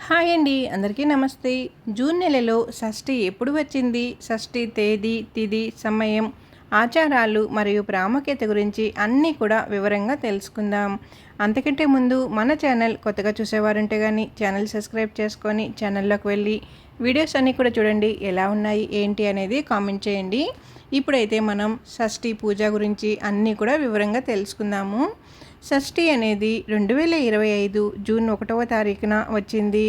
Hi అండి, అందరికీ నమస్తే. జూన్ నెలలో షష్ఠి ఎప్పుడు వచ్చింది, షష్ఠి తేదీ, తిథి, సమయం, ఆచారాలు మరియు ప్రాముఖ్యత గురించి అన్నీ కూడా వివరంగా తెలుసుకుందాం. అంతకంటే ముందు మన ఛానల్ కొత్తగా చూసేవారంటే కానీ ఛానల్ సబ్స్క్రైబ్ చేసుకొని ఛానల్లోకి వెళ్ళి వీడియోస్ అన్నీ కూడా చూడండి. ఎలా ఉన్నాయి ఏంటి అనేది కామెంట్ చేయండి. ఇప్పుడైతే మనం షష్ఠి పూజ గురించి అన్నీ కూడా వివరంగా తెలుసుకుందాము. షష్ఠి అనేది 2025 జూన్ 1వ తారీఖున వచ్చింది.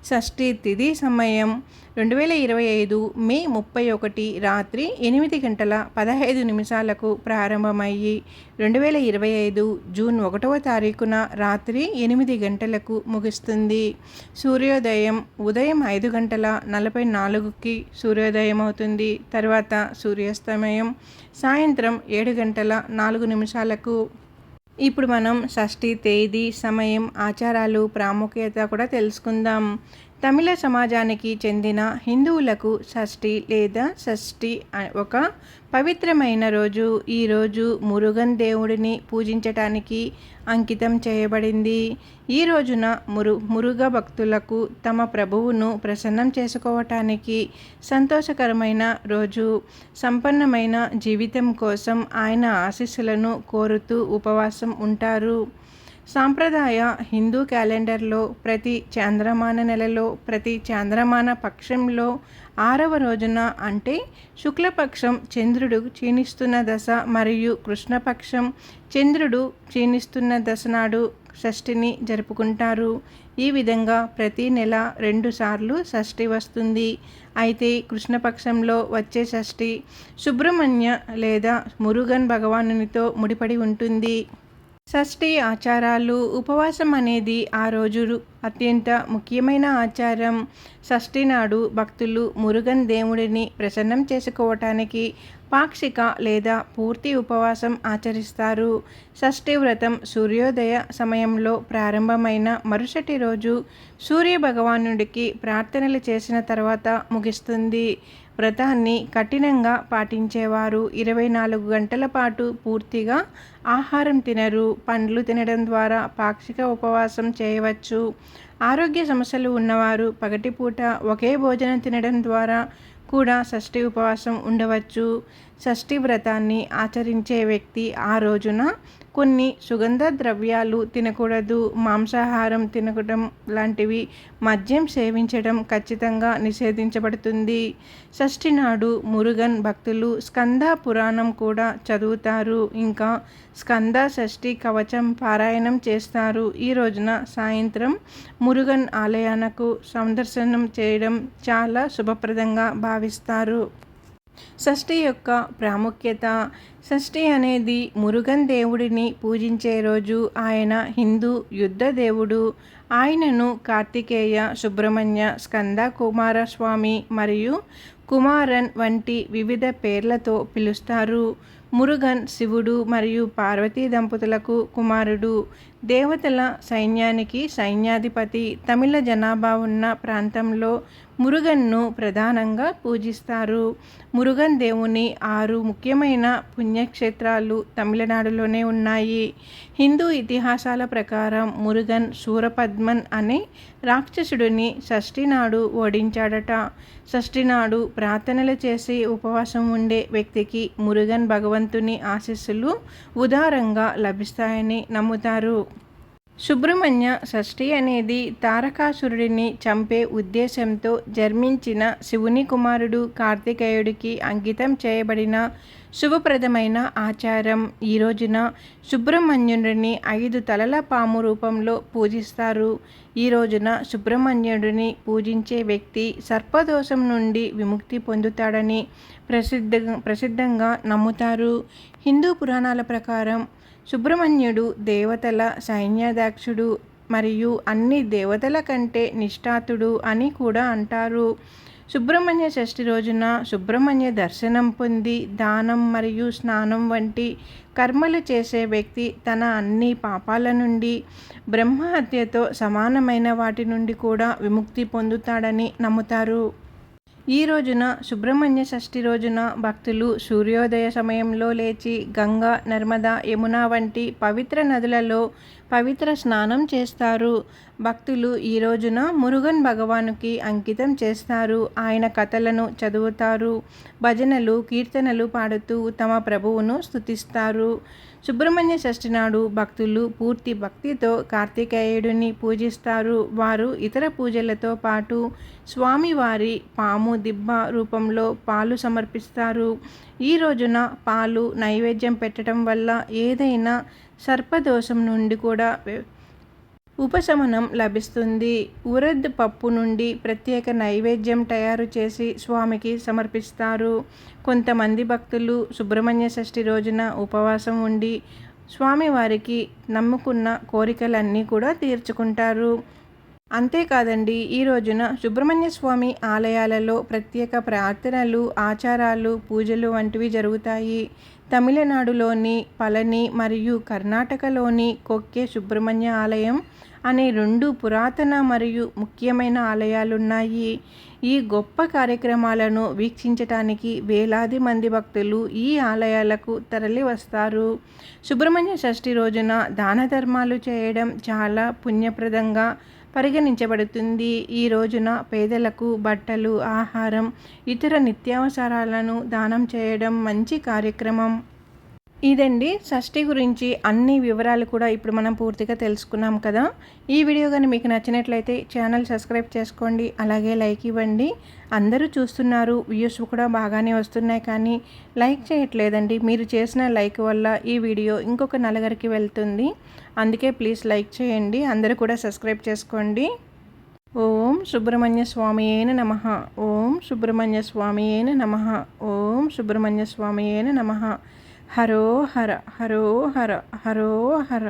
షష్ఠి తిథి సమయం 2025 మే 31 రాత్రి 8:15 ప్రారంభమయ్యి 2025 జూన్ 1వ తారీఖున రాత్రి 8 గంటలకు ముగుస్తుంది. సూర్యోదయం ఉదయం 5:44కి సూర్యోదయం అవుతుంది. తర్వాత సూర్యాస్తమయం సాయంత్రం 7:04. ఇప్పుడు మనం షష్ఠి తేదీ, సమయం, ఆచారాలు, ప్రాముఖ్యత కూడా తెలుసుకుందాం. తమిళ సమాజానికి చెందిన హిందువులకు షష్ఠి లేదా షష్ఠి ఒక పవిత్రమైన రోజు. ఈ రోజు మురుగన్ దేవుడిని పూజించటానికి అంకితం చేయబడింది. ఈ రోజున మురుగ భక్తులకు తమ ప్రభువును ప్రసన్నం చేసుకోవటానికి సంతోషకరమైన రోజు. సంపన్నమైన జీవితం కోసం ఆయన ఆశీస్సులను కోరుతూ ఉపవాసం ఉంటారు. సాంప్రదాయ హిందూ క్యాలెండర్లో ప్రతి చాంద్రమాన నెలలో ప్రతి చాంద్రమాన పక్షంలో 6వ రోజున అంటే శుక్లపక్షం చంద్రుడు క్షీణిస్తున్న దశ మరియు కృష్ణపక్షం చంద్రుడు క్షీణిస్తున్న దశ నాడు షష్ఠిని జరుపుకుంటారు. ఈ విధంగా ప్రతి నెల 2 సార్లు షష్ఠి వస్తుంది. అయితే కృష్ణపక్షంలో వచ్చే షష్ఠి సుబ్రహ్మణ్య లేదా మురుగన్ భగవానునితో ముడిపడి ఉంటుంది. షష్ఠి ఆచారాలు. ఉపవాసం అనేది ఆ రోజు అత్యంత ముఖ్యమైన ఆచారం. షష్ఠి నాడు భక్తులు మురుగన్ దేవుడిని ప్రసన్నం చేసుకోవటానికి పాక్షిక లేదా పూర్తి ఉపవాసం ఆచరిస్తారు. షష్ఠి వ్రతం సూర్యోదయ సమయంలో ప్రారంభమైన మరుసటి రోజు సూర్య భగవానుడికి ప్రార్థనలు చేసిన తర్వాత ముగిస్తుంది. వ్రతాన్ని కఠినంగా పాటించేవారు 24 గంటల పాటు పూర్తిగా ఆహారం తినరు. పండ్లు తినడం ద్వారా పాక్షిక ఉపవాసం చేయవచ్చు. ఆరోగ్య సమస్యలు ఉన్నవారు పగటిపూట ఒకే భోజనం తినడం ద్వారా కూడా షష్ఠి ఉపవాసం ఉండవచ్చు. షష్ఠి వ్రతాన్ని ఆచరించే వ్యక్తి ఆ రోజున కొన్ని సుగంధ ద్రవ్యాలు తినకూడదు. మాంసాహారం తినడం లాంటివి, మద్యం సేవించడం ఖచ్చితంగా నిషేధించబడుతుంది. షష్ఠి నాడు మురుగన్ భక్తులు స్కంద పురాణం కూడా చదువుతారు. ఇంకా స్కంద షష్ఠి కవచం పారాయణం చేస్తారు. ఈ రోజున సాయంత్రం మురుగన్ ఆలయాలకు సందర్శనం చేయడం చాలా శుభప్రదంగా భావిస్తారు. షష్ఠి యొక్క ప్రాముఖ్యత. షష్ఠి అనేది మురుగన్ దేవుడిని పూజించే రోజు. ఆయన హిందూ యుద్ధ దేవుడు. ఆయనను కార్తికేయ, సుబ్రహ్మణ్య, స్కంద కుమారస్వామి మరియు కుమారన్ వంటి వివిధ పేర్లతో పిలుస్తారు. మురుగన్ శివుడు మరియు పార్వతీ దంపతులకు కుమారుడు. దేవతల సైన్యానికి సైన్యాధిపతి. తమిళ జనాభా ఉన్న ప్రాంతంలో మురుగన్ను ప్రధానంగా పూజిస్తారు. మురుగన్ దేవుని 6 ముఖ్యమైన పుణ్యక్షేత్రాలు తమిళనాడులోనే ఉన్నాయి. హిందూ ఇతిహాసాల ప్రకారం మురుగన్ శూరపద్మన్ అనే రాక్షసుడిని షష్ఠి నాడు ఓడించాడట. షష్ఠి నాడు ప్రార్థనలు చేసి ఉపవాసం ఉండే వ్యక్తికి మురుగన్ భగవంతుని ఆశీస్సులు ఉదారంగా లభిస్తాయని నమ్ముతారు. సుబ్రహ్మణ్య షష్ఠి అనేది తారకాసురుడిని చంపే ఉద్దేశంతో జన్మించిన శివుని కుమారుడు కార్తికేయుడికి అంకితం చేయబడిన శుభప్రదమైన ఆచారం. ఈ రోజున సుబ్రహ్మణ్యుడిని 5 తలల పాము రూపంలో పూజిస్తారు. ఈ రోజున సుబ్రహ్మణ్యుడిని పూజించే వ్యక్తి సర్పదోషం నుండి విముక్తి పొందుతాడని ప్రసిద్ధంగా నమ్ముతారు. హిందూ పురాణాల ప్రకారం సుబ్రహ్మణ్యుడు దేవతల సైన్యాధ్యక్షుడు మరియు అన్ని దేవతల కంటే నిష్ఠాతుడు అని కూడా అంటారు. సుబ్రహ్మణ్య షష్ఠి రోజున సుబ్రహ్మణ్య దర్శనం పొంది దానం మరియు స్నానం వంటి కర్మలు చేసే వ్యక్తి తన అన్ని పాపాల నుండి, బ్రహ్మహత్యతో సమానమైన వాటి నుండి కూడా విముక్తి పొందుతాడని నమ్ముతారు. ఈ రోజున సుబ్రహ్మణ్య షష్ఠి రోజున భక్తులు సూర్యోదయ సమయంలో లేచి గంగా, నర్మదా, యమున వంటి పవిత్ర నదులలో పవిత్ర స్నానం చేస్తారు. భక్తులు ఈ రోజున మురుగన్ భగవానుకి అంకితం చేస్తారు. ఆయన కథలను చదువుతారు. భజనలు, కీర్తనలు పాడుతూ తమ ప్రభువును స్తుతిస్తారు. సుబ్రహ్మణ్య షష్ఠి నాడు భక్తులు పూర్తి భక్తితో కార్తికేయుడిని పూజిస్తారు. వారు ఇతర పూజలతో పాటు స్వామివారి పాము దిబ్బ రూపంలో పాలు సమర్పిస్తారు. ఈ రోజున పాలు నైవేద్యం పెట్టడం వల్ల ఏదైనా సర్పదోషం నుండి కూడా ఉపశమనం లభిస్తుంది. ఉరద్ పప్పు నుండి ప్రత్యేక నైవేద్యం తయారు చేసి స్వామికి సమర్పిస్తారు. కొంతమంది భక్తులు సుబ్రహ్మణ్య షష్ఠి రోజున ఉపవాసం ఉండి స్వామివారికి నమ్ముకున్న కోరికలన్నీ కూడా తీర్చుకుంటారు. అంతేకాదండి, ఈ రోజున సుబ్రహ్మణ్య స్వామి ఆలయాలలో ప్రత్యేక ప్రార్థనలు, ఆచారాలు, పూజలు వంటివి జరుగుతాయి. తమిళనాడులోని పళని మరియు కర్ణాటకలోని కొక్కే సుబ్రహ్మణ్య ఆలయం అనే 2 పురాతన మరియు ముఖ్యమైన ఆలయాలున్నాయి. ఈ గొప్ప కార్యక్రమాలను వీక్షించటానికి వేలాది మంది భక్తులు ఈ ఆలయాలకు తరలి వస్తారు. సుబ్రహ్మణ్య షష్ఠి రోజున దాన ధర్మాలు చేయడం చాలా పుణ్యప్రదంగా పరిగణించబడుతుంది. ఈ రోజున పేదలకు బట్టలు, ఆహారం, ఇతర నిత్యావసరాలను దానం చేయడం మంచి కార్యక్రమం. ఇదండి షష్ఠి గురించి అన్ని వివరాలు కూడా ఇప్పుడు మనం పూర్తిగా తెలుసుకున్నాం కదా. ఈ వీడియో కానీ మీకు నచ్చినట్లయితే ఛానల్ సబ్స్క్రైబ్ చేసుకోండి, అలాగే లైక్ ఇవ్వండి. అందరూ చూస్తున్నారు, వ్యూస్ కూడా బాగానే వస్తున్నాయి, కానీ లైక్ చేయట్లేదండి. మీరు చేసిన లైక్ వల్ల ఈ వీడియో ఇంకొక నలుగురికి వెళ్తుంది. అందుకే ప్లీజ్ లైక్ చేయండి. అందరూ కూడా సబ్స్క్రైబ్ చేసుకోండి. ఓం సుబ్రహ్మణ్య స్వామియేన నమః. ఓం సుబ్రహ్మణ్య స్వామియేన నమః. ఓం సుబ్రహ్మణ్య స్వామియేన నమః. హరో హర హరో హర హరో హర.